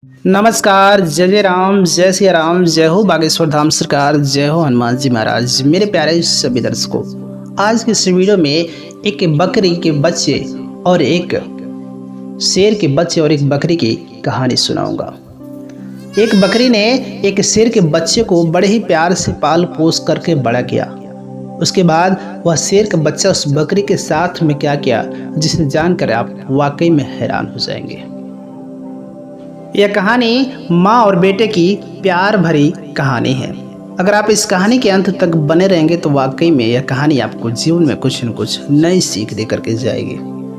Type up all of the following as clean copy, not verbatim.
नमस्कार, जय राम, जय सिया राम, जय हो बागेश्वर धाम सरकार, जय हो हनुमान जी महाराज। मेरे प्यारे सभी दर्शकों, आज के इस वीडियो में एक बकरी के बच्चे और एक शेर के बच्चे और एक बकरी की कहानी सुनाऊंगा। एक बकरी ने एक शेर के बच्चे को बड़े ही प्यार से पाल पोस करके बड़ा किया। उसके बाद वह शेर का बच्चा उस बकरी के साथ में क्या किया, जिसे जानकर आप वाकई में हैरान हो जाएंगे। यह कहानी माँ और बेटे की प्यार भरी कहानी है। अगर आप इस कहानी के अंत तक बने रहेंगे तो वाकई में यह कहानी आपको जीवन में कुछ न कुछ नई सीख दे करके जाएगी।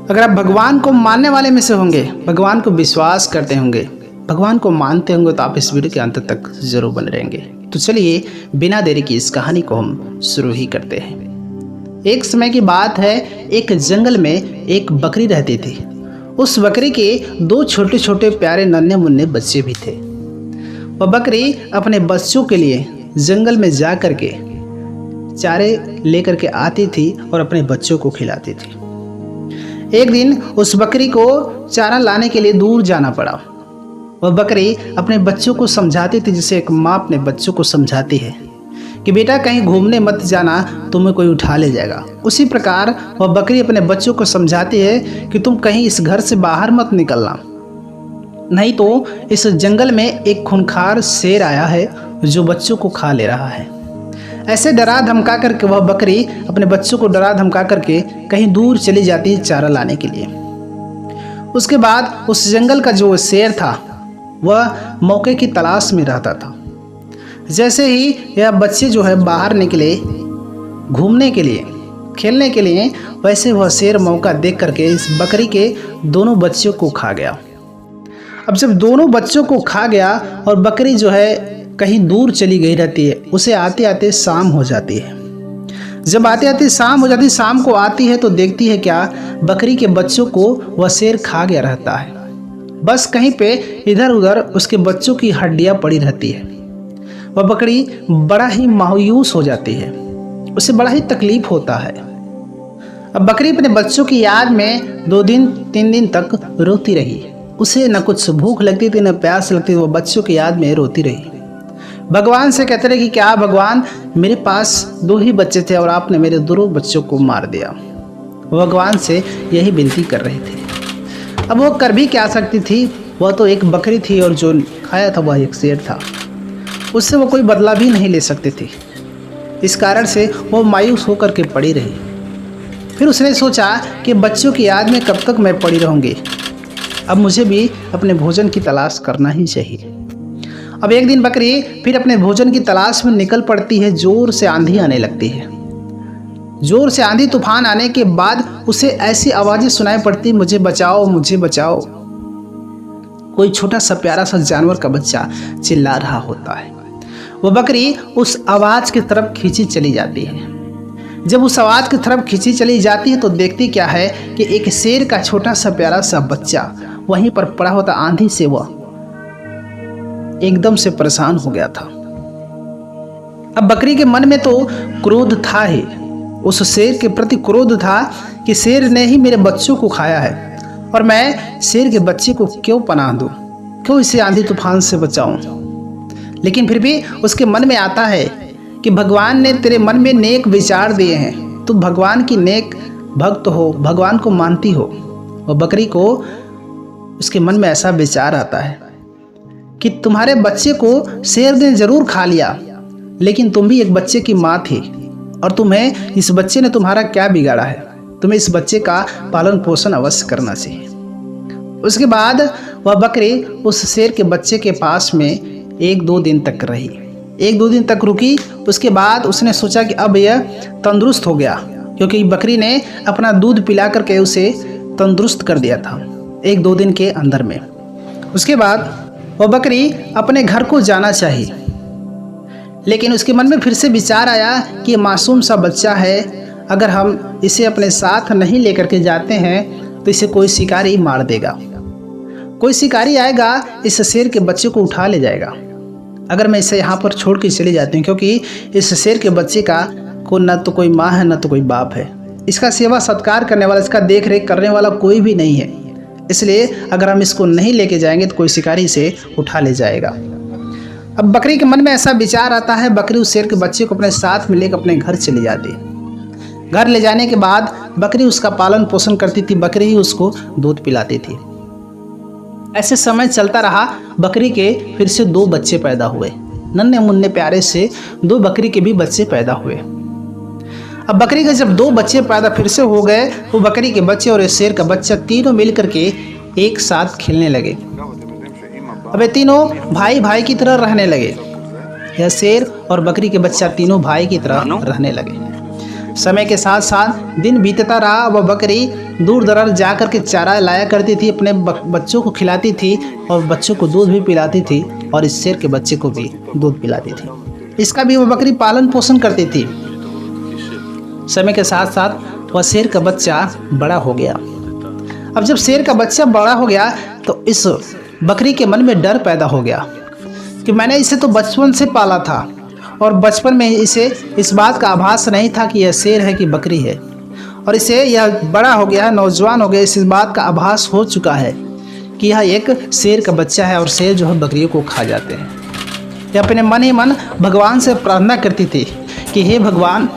अगर आप भगवान को मानने वाले में से होंगे, भगवान को विश्वास करते होंगे, भगवान को मानते होंगे, तो आप इस वीडियो के अंत तक जरूर बने रहेंगे। तो चलिए बिना देरी की इस कहानी को हम शुरू ही करते हैं। एक समय की बात है, एक जंगल में एक बकरी रहती थी। उस बकरी के दो छोटे छोटे प्यारे नन्हे मुन्ने बच्चे भी थे। वह बकरी अपने बच्चों के लिए जंगल में जा कर के चारे लेकर के आती थी और अपने बच्चों को खिलाती थी। एक दिन उस बकरी को चारा लाने के लिए दूर जाना पड़ा। वह बकरी अपने बच्चों को समझाती थी, जैसे एक माँ अपने बच्चों को समझाती है कि बेटा कहीं घूमने मत जाना, तुम्हें कोई उठा ले जाएगा। उसी प्रकार वह बकरी अपने बच्चों को समझाती है कि तुम कहीं इस घर से बाहर मत निकलना, नहीं तो इस जंगल में एक खूंखार शेर आया है जो बच्चों को खा ले रहा है। ऐसे डरा धमका करके वह बकरी अपने बच्चों को डरा धमका करके कहीं दूर चली जाती है चारा लाने के लिए। उसके बाद उस जंगल का जो शेर था वह मौके की तलाश में रहता था। जैसे ही यह बच्चे जो है बाहर निकले घूमने के लिए, खेलने के लिए, वैसे वह शेर मौका देख करके इस बकरी के दोनों बच्चों को खा गया। अब जब दोनों बच्चों को खा गया और बकरी जो है कहीं दूर चली गई रहती है, उसे आते आते शाम हो जाती है। जब आते आते शाम हो जाती है, शाम को आती है तो देखती है क्या, बकरी के बच्चों को वह शेर खा गया रहता है। बस कहीं पे इधर उधर उसके बच्चों की हड्डियाँ पड़ी रहती है। वह बकरी बड़ा ही मायूस हो जाती है, उसे बड़ा ही तकलीफ होता है। अब बकरी अपने बच्चों की याद में 2 दिन 3 दिन तक रोती रही। उसे न कुछ भूख लगती थी न प्यास लगती थी, वो बच्चों की याद में रोती रही। भगवान से कहते रहे कि क्या भगवान, मेरे पास 2 ही बच्चे थे और आपने मेरे दोनों बच्चों को मार दिया। वो भगवान से यही विनती कर रही थी। अब वो कर भी क्या सकती थी, वह तो एक बकरी थी और जो खाया था वह एक शेर था। उससे वो कोई बदला भी नहीं ले सकती थी। इस कारण से वो मायूस होकर के पड़ी रही। फिर उसने सोचा कि बच्चों की याद में कब तक मैं पड़ी रहूँगी, अब मुझे भी अपने भोजन की तलाश करना ही चाहिए। अब एक दिन बकरी फिर अपने भोजन की तलाश में निकल पड़ती है। जोर से आंधी आने लगती है। जोर से आंधी तूफान आने के बाद उसे ऐसी आवाज़ें सुनाई पड़ती, मुझे बचाओ, मुझे बचाओ। कोई छोटा सा प्यारा सा जानवर का बच्चा चिल्ला रहा होता है। वो बकरी उस आवाज़ की तरफ खींची चली जाती है। जब उस आवाज़ की तरफ खींची चली जाती है तो देखती क्या है कि एक शेर का छोटा सा प्यारा सा बच्चा वहीं पर पड़ा होता। आंधी से वह एकदम से परेशान हो गया था। अब बकरी के मन में तो क्रोध था ही, उस शेर के प्रति क्रोध था कि शेर ने ही मेरे बच्चों को खाया है और मैं शेर के बच्चे को क्यों पनाह दूं, क्यों इसे आंधी तूफान से बचाऊं। लेकिन फिर भी उसके मन में आता है कि भगवान ने तेरे मन में नेक विचार दिए हैं, तू भगवान की नेक भक्त हो, भगवान को मानती हो। और बकरी को उसके मन में ऐसा विचार आता है कि तुम्हारे बच्चे को शेर ने जरूर खा लिया, लेकिन तुम भी एक बच्चे की माँ थी और तुम्हें इस बच्चे ने तुम्हारा क्या बिगाड़ा है, तुम्हें इस बच्चे का पालन पोषण अवश्य करना चाहिए। उसके बाद वह बकरी उस शेर के बच्चे के पास में 1-2 दिन तक रही। 1-2 दिन तक रुकी। उसके बाद उसने सोचा कि अब यह तंदुरुस्त हो गया, क्योंकि बकरी ने अपना दूध पिला करके उसे तंदुरुस्त कर दिया था 1-2 दिन के अंदर में। उसके बाद वह बकरी अपने घर को जाना चाहिए, लेकिन उसके मन में फिर से विचार आया कि ये मासूम सा बच्चा है, अगर हम इसे अपने साथ नहीं लेकर के जाते हैं तो इसे कोई शिकारी मार देगा। कोई शिकारी आएगा, इस शेर के बच्चे को उठा ले जाएगा। अगर मैं इसे यहाँ पर छोड़ के चली जाती हूँ, क्योंकि इस शेर के बच्चे का को न तो कोई माँ है न तो कोई बाप है, इसका सेवा सत्कार करने वाला, इसका देख रेख करने वाला कोई भी नहीं है। इसलिए अगर हम इसको नहीं लेके जाएंगे तो कोई शिकारी इसे उठा ले जाएगा। अब बकरी के मन में ऐसा विचार आता है, बकरी उस शेर के बच्चे को अपने साथ में लेकर अपने घर चली जाती है। घर ले जाने के बाद बकरी उसका पालन पोषण करती थी, बकरी ही उसको दूध पिलाती थी। ऐसे समय चलता रहा, बकरी के फिर से 2 बच्चे पैदा हुए। नन्हे मुन्ने प्यारे से 2 बकरी के भी बच्चे पैदा हुए। अब बकरी के जब 2 बच्चे पैदा फिर से हो गए तो बकरी के बच्चे और शेर का बच्चा तीनों मिल करके एक साथ खेलने लगे। अब ये तीनों भाई भाई की तरह रहने लगे। यह शेर और बकरी के बच्चा तीनों भाई की तरह रहने लगे। समय के साथ साथ दिन बीतता रहा। वह बकरी दूर दराज जा कर के चारा लाया करती थी, अपने बच्चों को खिलाती थी और बच्चों को दूध भी पिलाती थी और इस शेर के बच्चे को भी दूध पिलाती थी। इसका भी वह बकरी पालन पोषण करती थी। समय के साथ साथ वह शेर का बच्चा बड़ा हो गया। अब जब शेर का बच्चा बड़ा हो गया तो इस बकरी के मन में डर पैदा हो गया कि मैंने इसे तो बचपन से पाला था और बचपन में इसे इस बात का आभास नहीं था कि यह शेर है कि बकरी है, और इसे यह बड़ा हो गया, नौजवान हो गया, इस बात का आभास हो चुका है कि यह एक शेर का बच्चा है और शेर जो है बकरियों को खा जाते हैं। यह अपने मन ही मन भगवान से प्रार्थना करती थी कि हे भगवान,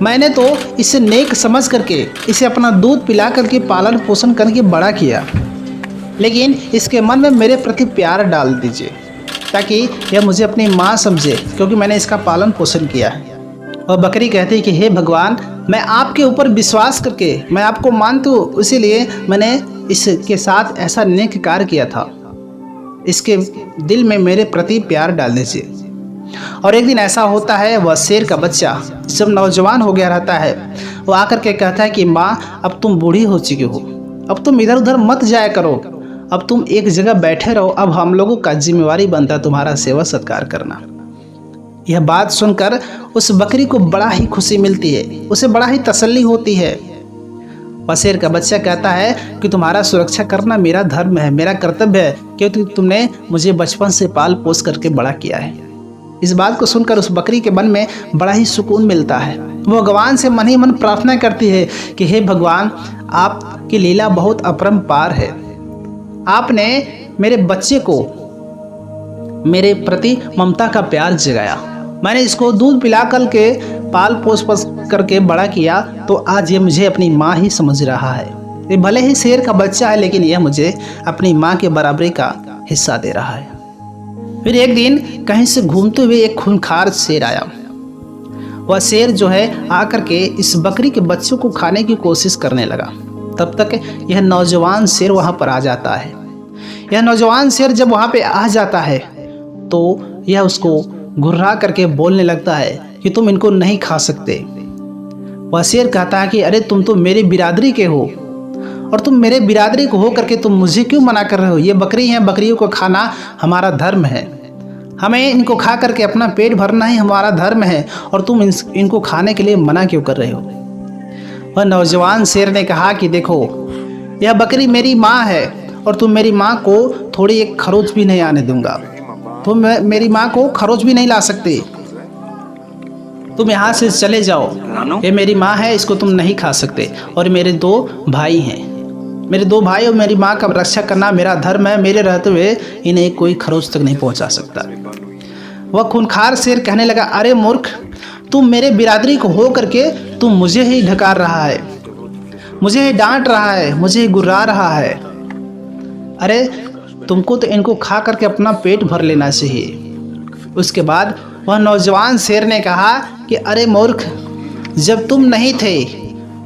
मैंने तो इसे नेक समझ करके इसे अपना दूध पिला करके पालन पोषण करके बड़ा किया, लेकिन इसके मन में मेरे प्रति प्यार डाल दीजिए ताकि यह मुझे अपनी माँ समझे, क्योंकि मैंने इसका पालन पोषण किया है। और बकरी कहती है कि हे भगवान, मैं आपके ऊपर विश्वास करके मैं आपको मानती हूँ, इसीलिए मैंने इसके साथ ऐसा नेक कार्य किया था। इसके दिल में मेरे प्रति प्यार डाल दीजिए। और एक दिन ऐसा होता है, वह शेर का बच्चा जब नौजवान हो गया रहता है, वो आकर के कहता है कि माँ, अब तुम बूढ़ी हो चुकी हो, अब तुम इधर उधर मत जाया करो, अब तुम एक जगह बैठे रहो, अब हम लोगों का जिम्मेवारी बनता है तुम्हारा सेवा सत्कार करना। यह बात सुनकर उस बकरी को बड़ा ही खुशी मिलती है, उसे बड़ा ही तसल्ली होती है। वह शेर का बच्चा कहता है कि तुम्हारा सुरक्षा करना मेरा धर्म है, मेरा कर्तव्य है, क्योंकि तुमने मुझे बचपन से पाल पोस करके बड़ा किया है। इस बात को सुनकर उस बकरी के मन में बड़ा ही सुकून मिलता है। वो भगवान से मन ही मन प्रार्थना करती है कि हे भगवान, आपकी लीला बहुत अपरंपार है। आपने मेरे बच्चे को मेरे प्रति ममता का प्यार जगाया, मैंने इसको दूध पिला कर के पाल पोस करके बड़ा किया, तो आज ये मुझे अपनी माँ ही समझ रहा है। ये भले ही शेर का बच्चा है, लेकिन यह मुझे अपनी माँ के बराबरी का हिस्सा दे रहा है। फिर एक दिन कहीं से घूमते हुए एक खूंखार शेर आया। वह शेर जो है आकर के इस बकरी के बच्चों को खाने की कोशिश करने लगा। तब तक यह नौजवान शेर वहाँ पर आ जाता है। यह नौजवान शेर जब वहाँ पे आ जाता है तो यह उसको घुर्रा करके बोलने लगता है कि तुम इनको नहीं खा सकते। वह शेर कहता है कि अरे तुम तो मेरी बिरादरी के हो, और तुम मेरे बिरादरी को हो करके तुम मुझे क्यों मना कर रहे हो? ये बकरी हैं, बकरियों को खाना हमारा धर्म है, हमें इनको खा करके अपना पेट भरना ही हमारा धर्म है, और तुम इनको खाने के लिए मना क्यों कर रहे हो? वह नौजवान शेर ने कहा कि देखो, यह बकरी मेरी माँ है और तुम मेरी माँ को थोड़ी एक खरोच भी नहीं आने दूंगा। तुम मेरी माँ को खरोच भी नहीं ला सकते, तुम यहाँ से चले जाओ। ये मेरी माँ है, इसको तुम नहीं खा सकते। और मेरे 2 भाई हैं, मेरे 2 भाई और मेरी माँ का रक्षा करना मेरा धर्म है, मेरे रहते हुए इन्हें कोई खरोच तक नहीं पहुँचा सकता। वह खूंखार शेर कहने लगा, अरे मूर्ख, तुम मेरे बिरादरी को हो करके तुम मुझे ही ढकार रहा है, मुझे ही डांट रहा है, मुझे ही गुर्रा रहा है। अरे तुमको तो इनको खा करके अपना पेट भर लेना चाहिए। उसके बाद वह नौजवान शेर ने कहा कि अरे मूर्ख, जब तुम नहीं थे,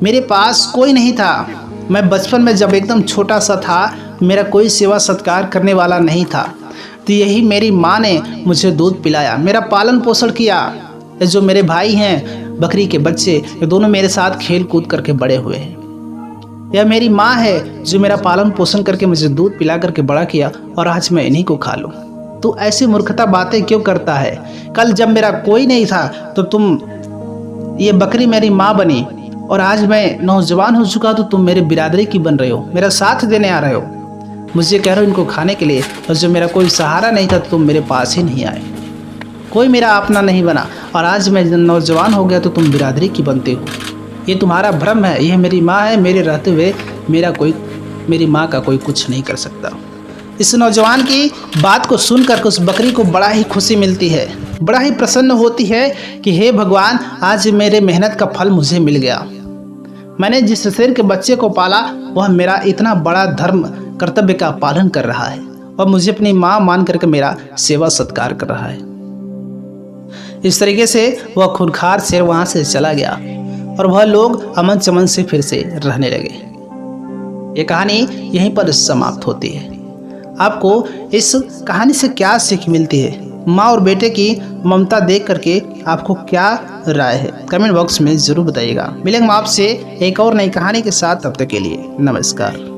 मेरे पास कोई नहीं था, मैं बचपन में जब एकदम छोटा सा था, मेरा कोई सेवा सत्कार करने वाला नहीं था, तो यही मेरी माँ ने मुझे दूध पिलाया, मेरा पालन पोषण किया। जो मेरे भाई हैं, बकरी के बच्चे, ये दोनों मेरे साथ खेल कूद करके बड़े हुए हैं। यह मेरी माँ है जो मेरा पालन पोषण करके मुझे दूध पिला करके बड़ा किया, और आज मैं इन्हीं को खा लूँ। तू ऐसी मूर्खता बातें क्यों करता है? कल जब मेरा कोई नहीं था तो तुम, ये बकरी मेरी माँ बनी, और आज मैं नौजवान हो चुका तो तुम मेरे बिरादरी की बन रहे हो, मेरा साथ देने आ रहे हो, मुझे कह रहे हो इनको खाने के लिए, और जो मेरा कोई सहारा नहीं था तो तुम मेरे पास ही नहीं आए, कोई मेरा अपना नहीं बना, और आज मैं नौजवान हो गया तो तुम बिरादरी की बनते हो। ये तुम्हारा भ्रम है, यह मेरी माँ है, मेरे रहते हुए मेरा कोई मेरी माँ का कोई कुछ नहीं कर सकता। इस नौजवान की बात को सुनकर उस बकरी को बड़ा ही खुशी मिलती है, बड़ा ही प्रसन्न होती है कि हे भगवान, आज मेरे मेहनत का फल मुझे मिल गया। मैंने जिस शेर के बच्चे को पाला वह मेरा इतना बड़ा धर्म कर्तव्य का पालन कर रहा है और मुझे अपनी माँ मान करके मेरा सेवा सत्कार कर रहा है। इस तरीके से वह खूंखार शेर वहाँ से चला गया और वह लोग अमन चमन से फिर से रहने लगे। ये कहानी यहीं पर समाप्त होती है। आपको इस कहानी से क्या सीख मिलती है? माँ और बेटे की ममता देख करके आपको क्या राय है? कमेंट बॉक्स में ज़रूर बताइएगा। मिलेंगे आपसे एक और नई कहानी के साथ, तब तक के लिए नमस्कार।